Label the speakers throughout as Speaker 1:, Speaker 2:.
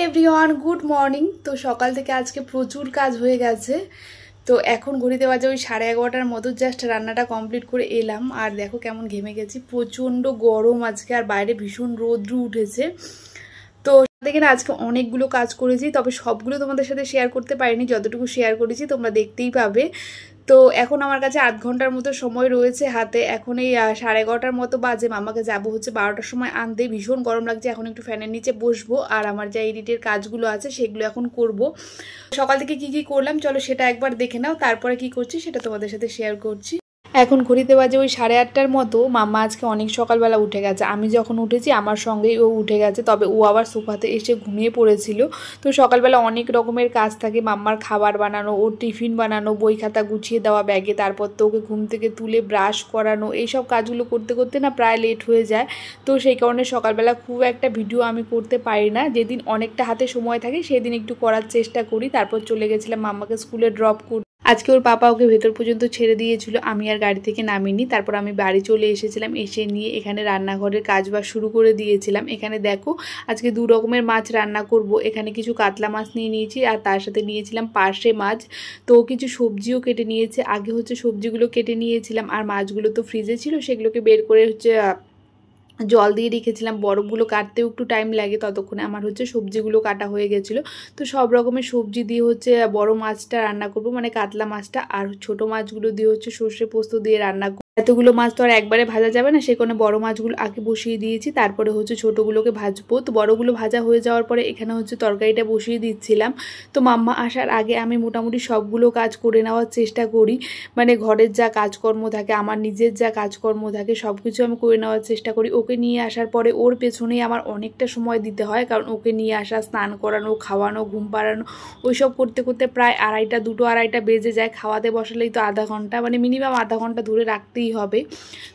Speaker 1: Everyone, good morning. তো সকাল থেকে আজকে প্রচুর কাজ হয়ে গেছে। তো এখন ঘড়িতে বাজে ওই 11:30টার মতো। জাস্ট রান্নাটা কমপ্লিট করে এলাম। আর দেখো কেমন ঘেমে গেছি, প্রচণ্ড গরম আজকে, আর বাইরে ভীষণ রৌদ্র উঠেছে। তো দেখে না আজকে অনেকগুলো কাজ করেছি, তবে সবগুলো তোমাদের সাথে শেয়ার করতে পারিনি। যতটুকু শেয়ার করেছি তোমরা দেখতেই পাবে। তো এখন আমার কাছে 8 ঘন্টার মতো সময় রয়েছে হাতে। এখন এই 11:30টার মতো বাজে। মামাকে যাবো হচ্ছে 12টার সময় আনতে। ভীষণ গরম লাগছে, এখন একটু ফ্যানের নিচে বসবো আর আমার যা এডিটের কাজগুলো আছে সেগুলো এখন করব। সকাল থেকে কি কি করলাম চলো সেটা একবার দেখে নাও, তারপরে কি করছি সেটা তোমাদের সাথে শেয়ার করছি। এখন ঘড়িতে বাজে ওই 8:30টার মতো। মাম্মা আজকে অনেক সকালবেলা উঠে গেছে। আমি যখন উঠেছি আমার সঙ্গেই ও উঠে গেছে, তবে ও আবার সোফাতে এসে ঘুমিয়ে পড়েছিল। তো সকালবেলা অনেক রকমের কাজ থাকে, মাম্মার খাবার বানানো, ওর টিফিন বানানো, বই খাতা গুছিয়ে দেওয়া ব্যাগে, তারপর তো ওকে ঘুম থেকে তুলে ব্রাশ করানো, এইসব কাজগুলো করতে করতে না প্রায় লেট হয়ে যায়। তো সেই কারণে সকালবেলা খুব একটা ভিডিও আমি করতে পারি না। যেদিন অনেকটা হাতে সময় থাকে সেদিন একটু করার চেষ্টা করি। তারপর চলে গেছিলাম মাম্মাকে স্কুলে ড্রপ করতে। আজকে ওর পাপা ওকে ভেতর পর্যন্ত ছেড়ে দিয়েছিল, আমি আর গাড়ি থেকে নামিনি। তারপর আমি বাড়ি চলে এসেছিলাম, এসে নিয়ে এখানে রান্নাঘরের কাজবাজ শুরু করে দিয়েছিলাম। এখানে দেখো আজকে 2 রকমের মাছ রান্না করব। এখানে কিছু কাতলা মাছ নিয়ে নিয়েছি আর তার সাথে নিয়েছিলাম পার্শে মাছ। তো কিছু সবজিও কেটে নিয়েছে। আগে হচ্ছে সবজিগুলো কেটে নিয়েছিলাম আর মাছগুলো তো ফ্রিজে ছিল, সেগুলোকে বের করে হচ্ছে জল দিয়ে রেখেছিলাম। বরফগুলো কাটতেও একটু টাইম লাগে, ততক্ষণে আমার হচ্ছে সবজিগুলো কাটা হয়ে গেছিলো। তো সব রকমের সবজি দিয়ে হচ্ছে বড় মাছটা রান্না করব, মানে কাতলা মাছটা, আর ছোট মাছগুলো দিয়ে হচ্ছে সর্ষে পোস্ত দিয়ে রান্না করব। এতগুলো মাছ তো আর একবারে ভাজা যাবে না, সে কারণে বড় মাছগুলো আগে বসিয়ে দিয়েছি, তারপরে হচ্ছে ছোটোগুলোকে ভাজবো। তো বড়গুলো ভাজা হয়ে যাওয়ার পরে এখানে হচ্ছে তরকারিটা বসিয়ে দিচ্ছিলাম। তো মাম্মা আসার আগে আমি মোটামুটি সবগুলো কাজ করে নেওয়ার চেষ্টা করি, মানে ঘরের যা কাজকর্ম থাকে, আমার নিজের যা কাজকর্ম থাকে, সব কিছু আমি করে নেওয়ার চেষ্টা করি। ওকে নিয়ে আসার পরে ওর পেছনেই আমার অনেকটা সময় দিতে হয়, কারণ ওকে নিয়ে আসা, স্নান করানো, খাওয়ানো, ঘুম পাড়ানো, ওইসব করতে করতে প্রায় 2:30 বেজে যায়। খাওয়াতে বসালেই তো আধা ঘন্টা, মানে মিনিমাম আধা ঘন্টা ধরে রাখতেই হবে।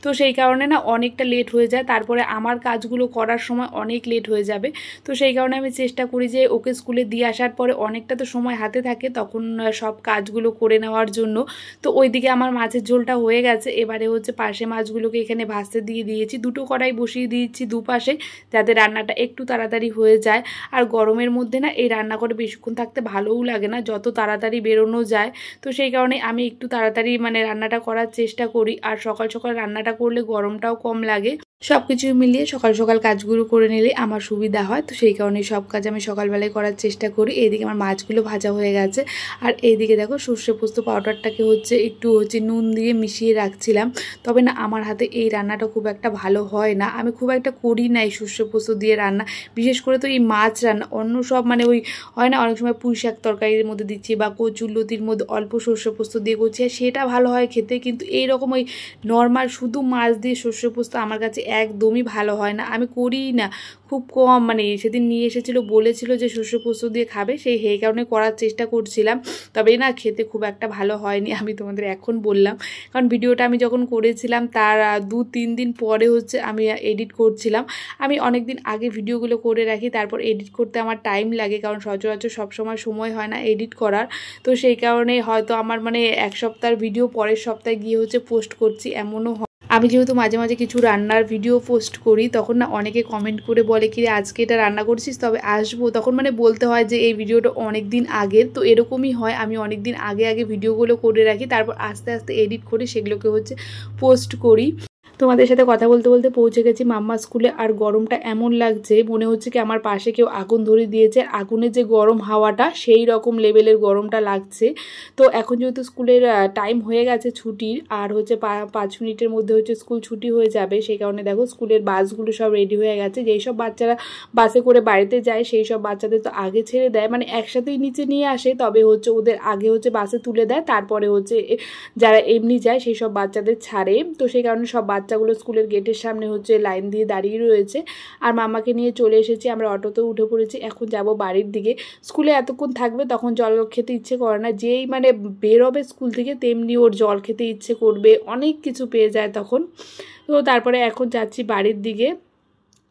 Speaker 1: তো সেই কারণে না অনেকটা লেট হয়ে যায়, তারপরে আমার কাজগুলো করার সময় অনেক লেট হয়ে যাবে। তো সেই কারণে আমি চেষ্টা করি যে ওকে স্কুলে দিয়ে আসার পরে অনেকটা তো সময় হাতে থাকে, তখন সব কাজগুলো করে নেওয়ার জন্য। তো ওইদিকে আমার মাছের ঝোলটা হয়ে গেছে। এবারে হচ্ছে পাশে মাছগুলোকে এখানে ভাজতে দিয়ে দিয়েছি। 2টো কড়াই বসিয়ে দিয়েছি দুপাশে, যাতে রান্নাটা একটু তাড়াতাড়ি হয়ে যায়। আর গরমের মধ্যে না এই রান্না করে বেশিক্ষণ থাকতে ভালোও লাগে না, যত তাড়াতাড়ি বেরোনো যায়। তো সেই কারণে আমি একটু তাড়াতাড়ি মানে রান্নাটা করার চেষ্টা করি। আর সকাল সকাল রান্নাটা করলে গরমটাও কম লাগে। সবকিছু মিলিয়ে সকাল সকাল কাজগুলো করে নিলে আমার সুবিধা হয়। তো সেই কারণে সব কাজ আমি সকালবেলায় করার চেষ্টা করি। এইদিকে আমার মাছগুলো ভাজা হয়ে গেছে, আর এইদিকে দেখো সর্ষে পোস্ত পাউডারটাকে হচ্ছে একটু হচ্ছে নুন দিয়ে মিশিয়ে রাখছিলাম। তবে না আমার হাতে এই রান্নাটা খুব একটা ভালো হয় না, আমি খুব একটা করি না এই সর্ষে পোস্ত দিয়ে রান্না, বিশেষ করে তো এই মাছ রান্না। অন্য সব মানে ওই হয় না, অনেক সময় পুঁই শাক তরকারির মধ্যে দিচ্ছি বা কচুর লতির মধ্যে অল্প সর্ষে পোস্ত দিয়ে করছি, আর সেটা ভালো হয় খেতে। কিন্তু এইরকম ওই নর্মাল শুধু মাছ দিয়ে সর্ষে পোস্ত আমার কাছে একদমই ভালো হয় না, আমি করি না, খুব কম। মানে সেদিন নিয়ে এসেছিলো, বলেছিল যে সর্ষে পোস্ত দিয়ে খাবে, সেই কারণে করার চেষ্টা করছিলাম। তবে না খেতে খুব একটা ভালো হয়নি, আমি তোমাদের এখন বললাম। কারণ ভিডিওটা আমি যখন করেছিলাম তার 2-3 দিন পরে হচ্ছে আমি এডিট করছিলাম। আমি অনেক দিন আগে ভিডিওগুলো করে রাখি, তারপর এডিট করতে আমার টাইম লাগে, কারণ সচরাচর সবসময় সময় হয় না এডিট করার। তো সেই কারণে হয়তো আমার মানে এক সপ্তাহের ভিডিও পরের সপ্তাহে গিয়ে হচ্ছে পোস্ট করছি, এমনও হয়। আমি যেহেতু মাঝে মাঝে কিছু রান্নার ভিডিও পোস্ট করি, তখন না অনেকে কমেন্ট করে বলে কি আজকে এটা রান্না করছিস, তবে আসবো। তখন মানে বলতে হয় যে এই ভিডিওটা অনেক দিন আগের। তো এরকমই হয়, আমি অনেক দিন আগে ভিডিওগুলো করে রাখি, তারপর আস্তে আস্তে এডিট করে সেগুলোকে হচ্ছে পোস্ট করি। তোমাদের সাথে কথা বলতে বলতে পৌঁছে গেছি মাম্মা স্কুলে। আর গরমটা এমন লাগছে, মনে হচ্ছে কি আমার পাশে কেউ আগুন ধরিয়ে দিয়েছে। আগুনের যে গরম হাওয়াটা, সেই রকম লেভেলের গরমটা লাগছে। তো এখন যেহেতু স্কুলের টাইম হয়ে গেছে ছুটির, আর হচ্ছে 5 মিনিটের মধ্যে হচ্ছে স্কুল ছুটি হয়ে যাবে, সেই কারণে দেখো স্কুলের বাসগুলো সব রেডি হয়ে গেছে। যেই সব বাচ্চারা বাসে করে বাড়িতে যায় সেই সব বাচ্চাদের তো আগে ছেড়ে দেয়, মানে একসাথেই নিচে নিয়ে আসে, তবে হচ্ছে ওদের আগে হচ্ছে বাসে তুলে দেয়, তারপরে হচ্ছে যারা এমনি যায় সেই সব বাচ্চাদের ছাড়ে। তো সেই কারণে সব বাচ্চাগুলো স্কুলের গেটের সামনে হচ্ছে লাইন দিয়ে দাঁড়িয়ে রয়েছে। আর মামাকে নিয়ে চলে এসেছি, আমরা অটোতেও উঠে পড়েছি। এখন যাব বাড়ির দিকে। স্কুলে এতক্ষণ থাকবে, তখন জল খেতে ইচ্ছে করে না, যেই মানে বেরোবে স্কুল থেকে তেমনি ওর জল খেতে ইচ্ছে করবে, অনেক কিছু পেয়ে যায় তখন। তো তারপরে এখন যাচ্ছি বাড়ির দিকে।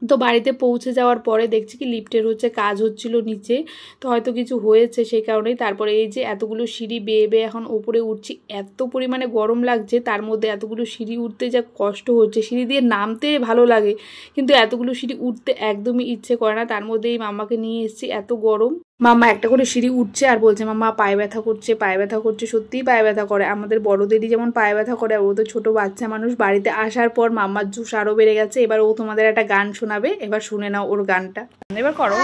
Speaker 1: তো বাড়িতে পৌঁছে যাওয়ার পরে দেখছি কি লিফটের কাজ হচ্ছিল নিচে, তো হয়তো কিছু হয়েছে সেই কারণেই। তারপরে এই যে এতগুলো সিঁড়ি বেয়ে বেয়ে এখন উপরে উঠছি, এত পরিমাণে গরম লাগছে, তার মধ্যে এতগুলো সিঁড়ি উঠতে যা কষ্ট হচ্ছে। সিঁড়ি দিয়ে নামতে ভালো লাগে, কিন্তু এতগুলো সিঁড়ি উঠতে একদমই ইচ্ছে করে না। তার মধ্যে এই মাম্মাকে নিয়ে এসেছি, এত গরম। মাম্মা একটা করে সিঁড়ি উঠছে আর বলছে মাম্মা পায়ে ব্যথা করছে, পায়ে ব্যথা করছে। সত্যিই পায়ে ব্যথা করে, আমাদের বড়দেরই যেমন পায়ে ব্যথা করে, ও তো ছোটো বাচ্চা মানুষ। বাড়িতে আসার পর মাম্মার জুস আরও বেড়ে গেছে। এবার ও তোমাদের একটা গান শোনাবে, এবার শুনে নাও ওর গানটা, এবার করো।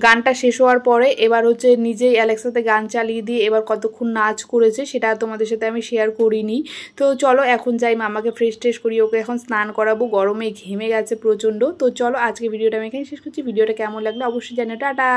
Speaker 1: গানটা শেষ হওয়ার পরে এবার নিজেই অ্যালেক্সাতে গান চালিয়ে দিয়ে এবার কতক্ষণ নাচ করেছে সেটা তোমাদের সাথে আমি শেয়ার করিনি। তো চলো এখন যাই, মামাকে ফ্রেশ ট্রেশ করি, ওকে এখন স্নান করাবো, গরমে ঘেমে গেছে প্রচণ্ড। তো চলো আজকে ভিডিওটা আমি এখানে শেষ করছি। ভিডিওটা কেমন লাগলো অবশ্যই জানিও। টাটা।